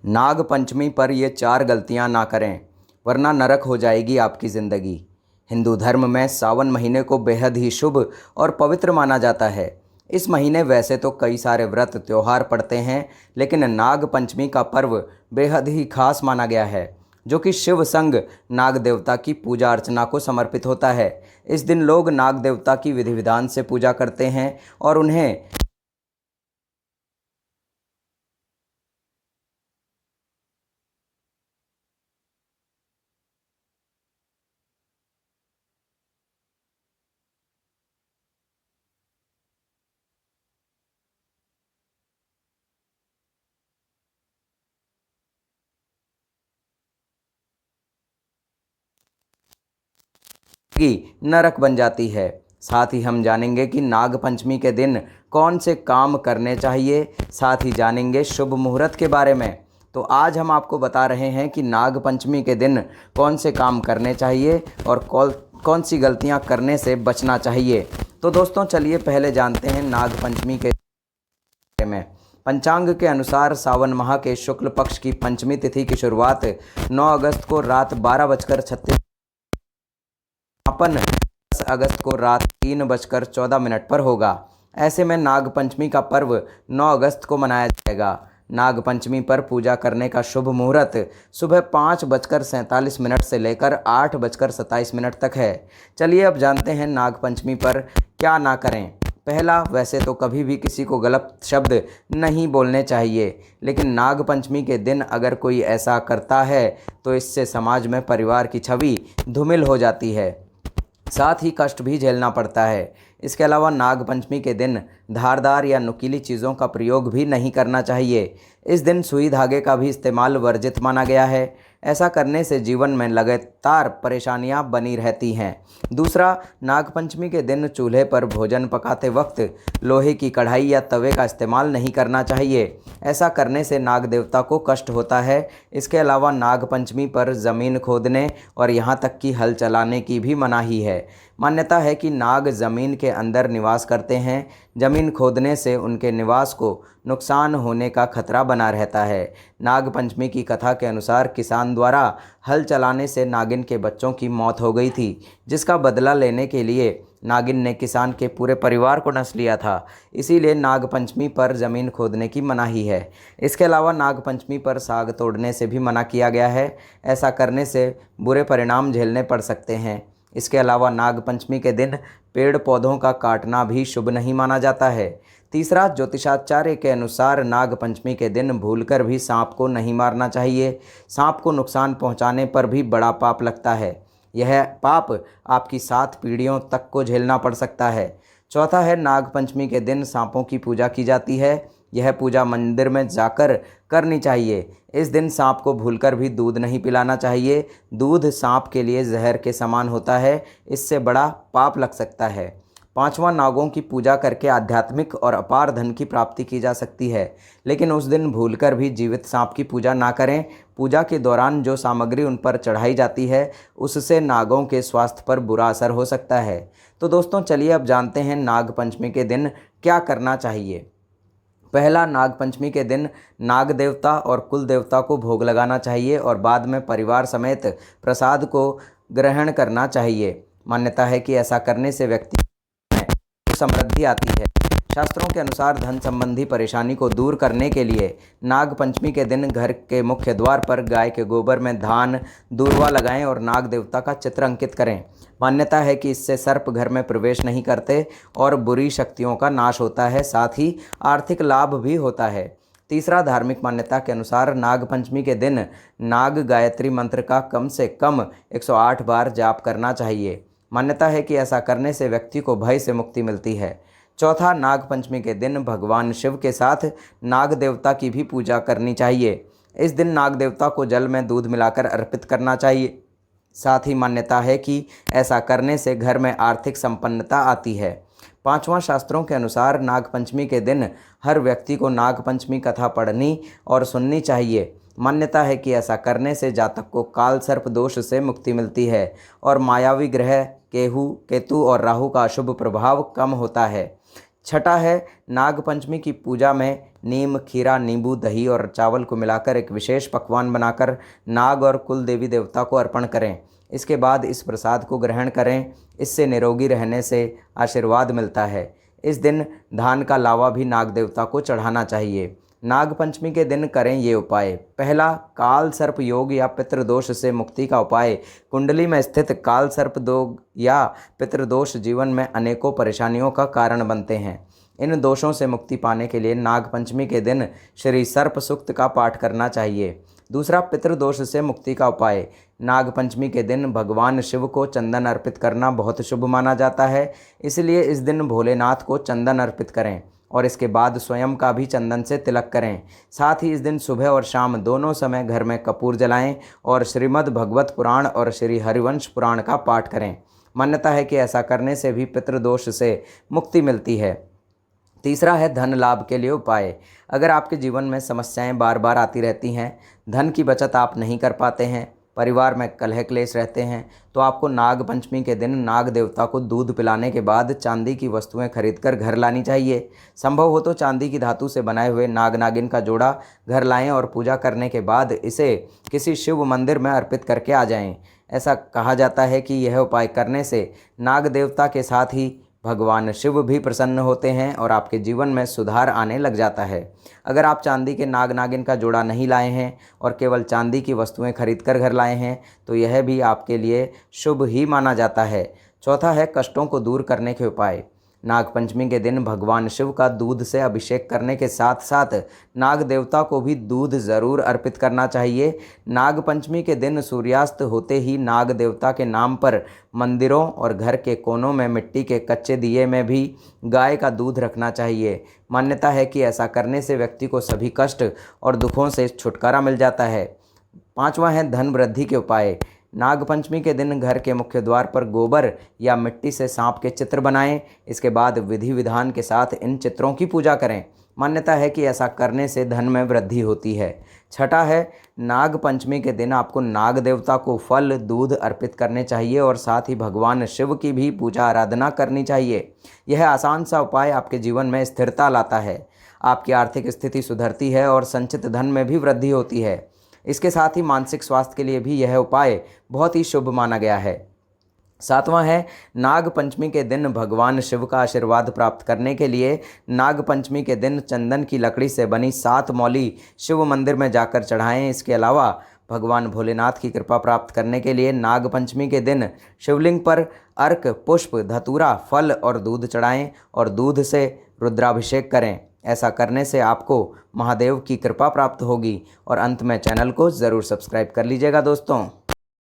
नाग पंचमी पर ये 4 गलतियां ना करें, वरना नरक हो जाएगी आपकी ज़िंदगी। हिंदू धर्म में सावन महीने को बेहद ही शुभ और पवित्र माना जाता है। इस महीने वैसे तो कई सारे व्रत त्योहार पड़ते हैं, लेकिन नाग पंचमी का पर्व बेहद ही खास माना गया है, जो कि शिव संग नाग देवता की पूजा अर्चना को समर्पित होता है। इस दिन लोग नाग देवता की विधि विधान से पूजा करते हैं और उन्हें की नरक बन जाती है। साथ ही हम जानेंगे कि नाग पंचमी के दिन कौन से काम करने चाहिए, साथ ही जानेंगे शुभ मुहूर्त के बारे में। तो आज हम आपको बता रहे हैं कि नाग पंचमी के दिन कौन से काम करने चाहिए और कौन कौन सी गलतियां करने से बचना चाहिए। तो दोस्तों चलिए पहले जानते हैं नाग पंचमी के बारे में। पंचांग के अनुसार सावन माह के शुक्ल पक्ष की पंचमी तिथि की शुरुआत 9 अगस्त को रात 12:36 समापन 10 अगस्त को रात 3:14 पर होगा। ऐसे में नाग पंचमी का पर्व 9 अगस्त को मनाया जाएगा। नाग पंचमी पर पूजा करने का शुभ मुहूर्त सुबह 5:47 से लेकर 8:27 तक है। चलिए अब जानते हैं नाग पंचमी पर क्या ना करें। पहला, वैसे तो कभी भी किसी को गलत शब्द नहीं बोलने चाहिए, लेकिन नाग पंचमी के दिन अगर कोई ऐसा करता है तो इससे समाज में परिवार की छवि धूमिल हो जाती है, साथ ही कष्ट भी झेलना पड़ता है। इसके अलावा नाग पंचमी के दिन धारदार या नुकीली चीज़ों का प्रयोग भी नहीं करना चाहिए। इस दिन सुई धागे का भी इस्तेमाल वर्जित माना गया है। ऐसा करने से जीवन में लगातार परेशानियां बनी रहती हैं। दूसरा, नाग पंचमी के दिन चूल्हे पर भोजन पकाते वक्त लोहे की कढ़ाई या तवे का इस्तेमाल नहीं करना चाहिए। ऐसा करने से नाग देवता को कष्ट होता है। इसके अलावा नाग पंचमी पर ज़मीन खोदने और यहाँ तक कि हल चलाने की भी मनाही है। मान्यता है कि नाग ज़मीन के अंदर निवास करते हैं। ज़मीन खोदने से उनके निवास को नुकसान होने का खतरा बना रहता है। नाग पंचमी की कथा के अनुसार किसान द्वारा हल चलाने से नागिन के बच्चों की मौत हो गई थी, जिसका बदला लेने के लिए नागिन ने किसान के पूरे परिवार को नस लिया था। इसीलिए नाग पंचमी पर ज़मीन खोदने की मनाही है। इसके अलावा नाग पंचमी पर साग तोड़ने से भी मना किया गया है। ऐसा करने से बुरे परिणाम झेलने पड़ सकते हैं। इसके अलावा नाग पंचमी के दिन पेड़ पौधों का काटना भी शुभ नहीं माना जाता है। तीसरा, ज्योतिषाचार्य के अनुसार नाग पंचमी के दिन भूलकर भी सांप को नहीं मारना चाहिए। सांप को नुकसान पहुंचाने पर भी बड़ा पाप लगता है। यह पाप आपकी 7 पीढ़ियों तक को झेलना पड़ सकता है। चौथा है, नाग पंचमी के दिन सांपों की पूजा की जाती है। यह पूजा मंदिर में जाकर करनी चाहिए। इस दिन सांप को भूलकर भी दूध नहीं पिलाना चाहिए। दूध सांप के लिए जहर के समान होता है, इससे बड़ा पाप लग सकता है। पांचवा, नागों की पूजा करके आध्यात्मिक और अपार धन की प्राप्ति की जा सकती है, लेकिन उस दिन भूलकर भी जीवित सांप की पूजा ना करें। पूजा के दौरान जो सामग्री उन पर चढ़ाई जाती है उससे नागों के स्वास्थ्य पर बुरा असर हो सकता है। तो दोस्तों चलिए अब जानते हैं नाग पंचमी के दिन क्या करना चाहिए। पहला, नाग पंचमी के दिन नाग देवता और कुल देवता को भोग लगाना चाहिए और बाद में परिवार समेत प्रसाद को ग्रहण करना चाहिए। मान्यता है कि ऐसा करने से व्यक्ति में समृद्धि आती है। शास्त्रों के अनुसार धन संबंधी परेशानी को दूर करने के लिए नाग पंचमी के दिन घर के मुख्य द्वार पर गाय के गोबर में धान दूर्वा लगाएं और नाग देवता का चित्र अंकित करें। मान्यता है कि इससे सर्प घर में प्रवेश नहीं करते और बुरी शक्तियों का नाश होता है, साथ ही आर्थिक लाभ भी होता है। तीसरा, धार्मिक मान्यता के अनुसार नाग पंचमी के दिन नाग गायत्री मंत्र का कम से कम 108 बार जाप करना चाहिए। मान्यता है कि ऐसा करने से व्यक्ति को भय से मुक्ति मिलती है। चौथा, नाग पंचमी के दिन भगवान शिव के साथ नाग देवता की भी पूजा करनी चाहिए। इस दिन नाग देवता को जल में दूध मिलाकर अर्पित करना चाहिए। साथ ही मान्यता है कि ऐसा करने से घर में आर्थिक संपन्नता आती है। पांचवा, शास्त्रों के अनुसार नाग पंचमी के दिन हर व्यक्ति को नाग पंचमी कथा पढ़नी और सुननी चाहिए। मान्यता है कि ऐसा करने से जातक को काल सर्प दोष से मुक्ति मिलती है और मायावी ग्रह केतु और राहु का अशुभ प्रभाव कम होता है। छठा है नाग पंचमी की पूजा में नीम, खीरा, नींबू, दही और चावल को मिलाकर एक विशेष पकवान बनाकर नाग और कुल देवी देवता को अर्पण करें। इसके बाद इस प्रसाद को ग्रहण करें। इससे निरोगी रहने से आशीर्वाद मिलता है। इस दिन धान का लावा भी नाग देवता को चढ़ाना चाहिए। नाग पंचमी के दिन करें ये उपाय। पहला, काल सर्प योग या पितृदोष से मुक्ति का उपाय। कुंडली में स्थित काल सर्प योग या पितृदोष जीवन में अनेकों परेशानियों का कारण बनते हैं। इन दोषों से मुक्ति पाने के लिए नाग पंचमी के दिन श्री सर्प सूक्त का पाठ करना चाहिए। दूसरा, पितृदोष से मुक्ति का उपाय। नाग पंचमी के दिन भगवान शिव को चंदन अर्पित करना बहुत शुभ माना जाता है, इसलिए इस दिन भोलेनाथ को चंदन अर्पित करें और इसके बाद स्वयं का भी चंदन से तिलक करें। साथ ही इस दिन सुबह और शाम दोनों समय घर में कपूर जलाएं और श्रीमद् भगवत पुराण और श्री हरिवंश पुराण का पाठ करें। मान्यता है कि ऐसा करने से भी पितृदोष से मुक्ति मिलती है। तीसरा है धन लाभ के लिए उपाय। अगर आपके जीवन में समस्याएं बार बार आती रहती हैं, धन की बचत आप नहीं कर पाते हैं, परिवार में कलह क्लेश रहते हैं, तो आपको नाग पंचमी के दिन नाग देवता को दूध पिलाने के बाद चांदी की वस्तुएं खरीदकर घर लानी चाहिए। संभव हो तो चांदी की धातु से बनाए हुए नाग नागिन का जोड़ा घर लाएं और पूजा करने के बाद इसे किसी शिव मंदिर में अर्पित करके आ जाएं। ऐसा कहा जाता है कि यह उपाय करने से नाग देवता के साथ ही भगवान शिव भी प्रसन्न होते हैं और आपके जीवन में सुधार आने लग जाता है। अगर आप चांदी के नाग नागिन का जोड़ा नहीं लाए हैं और केवल चांदी की वस्तुएं खरीदकर घर लाए हैं, तो यह भी आपके लिए शुभ ही माना जाता है। चौथा है कष्टों को दूर करने के उपाय। नाग पंचमी के दिन भगवान शिव का दूध से अभिषेक करने के साथ साथ नाग देवता को भी दूध ज़रूर अर्पित करना चाहिए। नाग पंचमी के दिन सूर्यास्त होते ही नाग देवता के नाम पर मंदिरों और घर के कोनों में मिट्टी के कच्चे दिए में भी गाय का दूध रखना चाहिए। मान्यता है कि ऐसा करने से व्यक्ति को सभी कष्ट और दुखों से छुटकारा मिल जाता है। पांचवा है धन वृद्धि के उपाय। नाग पंचमी के दिन घर के मुख्य द्वार पर गोबर या मिट्टी से सांप के चित्र बनाएं। इसके बाद विधि विधान के साथ इन चित्रों की पूजा करें। मान्यता है कि ऐसा करने से धन में वृद्धि होती है। छठा है नाग पंचमी के दिन आपको नाग देवता को फल दूध अर्पित करने चाहिए और साथ ही भगवान शिव की भी पूजा आराधना करनी चाहिए। यह आसान सा उपाय आपके जीवन में स्थिरता लाता है, आपकी आर्थिक स्थिति सुधरती है और संचित धन में भी वृद्धि होती है। इसके साथ ही मानसिक स्वास्थ्य के लिए भी यह उपाय बहुत ही शुभ माना गया है। सातवां है नाग पंचमी के दिन भगवान शिव का आशीर्वाद प्राप्त करने के लिए नाग पंचमी के दिन चंदन की लकड़ी से बनी 7 मौली शिव मंदिर में जाकर चढ़ाएं। इसके अलावा भगवान भोलेनाथ की कृपा प्राप्त करने के लिए नाग पंचमी के दिन शिवलिंग पर अर्क, पुष्प, धतूरा, फल और दूध चढ़ाएं और दूध से रुद्राभिषेक करें। ऐसा करने से आपको महादेव की कृपा प्राप्त होगी। और अंत में चैनल को ज़रूर सब्सक्राइब कर लीजिएगा दोस्तों।